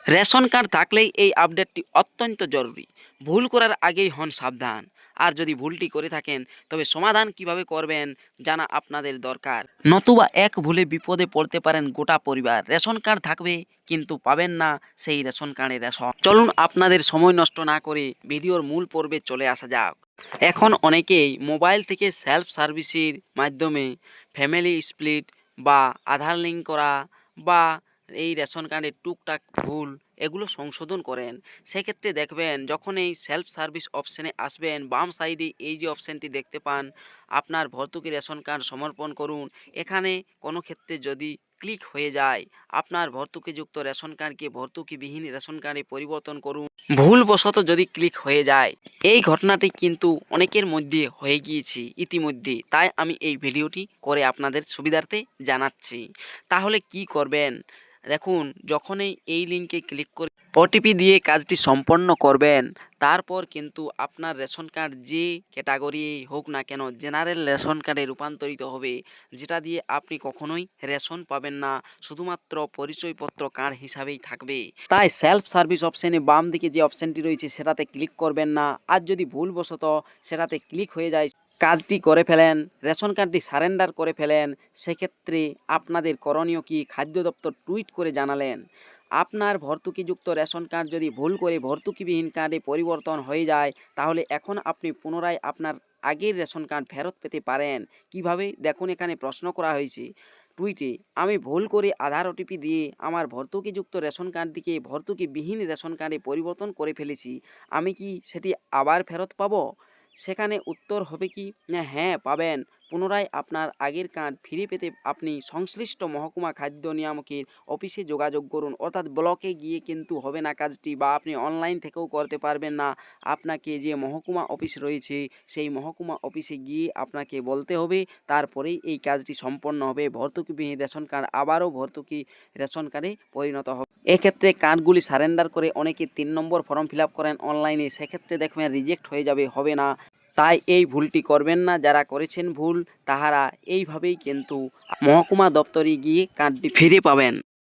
Ration card থাকলেই এই আপডেটটি অত্যন্ত জরুরি। ভুল করার আগেই হন সাবধান। আর যদি ভুলটি করে থাকেন তবে সমাধান কিভাবে করবেন জানা আপনাদের দরকার। নতুবা এক ভুলে বিপদে পড়তে পারেন গোটা পরিবার। রেশন কার্ড থাকবে কিন্তু পাবেন না সেই রেশন কার্ডে রেশন। চলুন আপনাদের সময় নষ্ট না করে ভিডিওর মূল পর্বে চলে আসা যাক। এখন অনেকেই মোবাইল থেকে সেলফ সার্ভিসের মাধ্যমে ফ্যামিলি স্প্লিট বা আধার লিঙ্ক করা বা এই রেশন কার্ডের টুকটাক ভুল এগুলো সংশোধন করেন। সেক্ষেত্রে দেখবেন যখন এই সেলফ সার্ভিস অপশানে আসবেন, বাম সাইডে এই যে অপশানটি দেখতে পান, আপনার ভর্তুকি রেশন কার্ড সমর্পণ করুন। এখানে কোনো ক্ষেত্রে যদি ক্লিক হয়ে যায়, আপনার ভর্তুকিযুক্ত রেশন কার্ডকে ভর্তুকিবিহীন রেশন কার্ডে পরিবর্তন করুন। ভুলবশত যদি ক্লিক হয়ে যায়, এই ঘটনাটি কিন্তু অনেকের মধ্যে হয়ে গিয়েছে ইতিমধ্যে, তাই আমি এই ভিডিওটি করে আপনাদের সুবিধার্থে জানাচ্ছি। তাহলে কি করবেন দেখুন, যখনই এই লিঙ্কে ক্লিক করে ওটিপি দিয়ে কাজটি সম্পন্ন করবেন, তারপর কিন্তু আপনার রেশন কার্ড যে ক্যাটাগরি হোক না কেন জেনারেল রেশন কার্ডে রূপান্তরিত হবে, যেটা দিয়ে আপনি কখনোই রেশন পাবেন না, শুধুমাত্র পরিচয়পত্র কার্ড হিসাবেই থাকবে। তাই সেলফ সার্ভিস অপশানে বাম দিকে যে অপশানটি রয়েছে সেটাতে ক্লিক করবেন না। আর যদি ভুলবশত সেটাতে ক্লিক হয়ে যায়, কাজটি করে ফেলেন, রেশন কার্ডটি সারেন্ডার করে ফেলেন, সেক্ষেত্রে আপনাদের করণীয় কি? খাদ্য দপ্তর টুইট করে জানালেন, আপনার ভর্তুকিযুক্ত রেশন কার্ড যদি ভুল করে ভর্তুকিবিহীন কার্ডে পরিবর্তন হয়ে যায়, তাহলে এখন আপনি পুনরায় আপনার আগের রেশন কার্ড ফেরত পেতে পারেন। কিভাবে? দেখুন, এখানে প্রশ্ন করা হয়েছে টুইটে, আমি ভুল করে আধার ওটিপি দিয়ে আমার ভর্তুকিযুক্ত রেশন কার্ডটিকে ভর্তুকিবিহীন রেশন কার্ডে পরিবর্তন করে ফেলেছি, আমি কি সেটি আবার ফেরত পাবো? সেখানে উত্তর হবে কি না, হ্যাঁ পাবেন। পুনরায় আপনার আগের কার্ড ফিরে পেতে আপনি সংশ্লিষ্ট মহকুমা খাদ্য নিয়ামকের অফিসে যোগাযোগ করুন। অর্থাৎ ব্লকে গিয়ে কিন্তু হবে না কাজটি, বা আপনি অনলাইন থেকেও করতে পারবেন না। আপনাকে যে মহকুমা অফিস রয়েছে সেই মহকুমা অফিসে গিয়ে আপনাকে বলতে হবে, তারপরেই এই কাজটি সম্পন্ন হবে। ভর্তুকিবিহীন রেশন কার্ড আবারও ভর্তুকি রেশন কার্ডে পরিণত হবে। এক্ষেত্রে কার্ডগুলি সারেন্ডার করে অনেকে 3 নম্বর ফর্ম ফিল আপ করেন অনলাইনে, সেক্ষেত্রে দেখবেন রিজেক্ট হয়ে যাবে, হবে না। তাই এই ভুলটি করবেন না। যারা করেছেন ভুল, তাহারা এইভাবেই কিন্তু মহকুমা দপ্তরে গিয়ে কার্ডটি ফিরে পাবেন।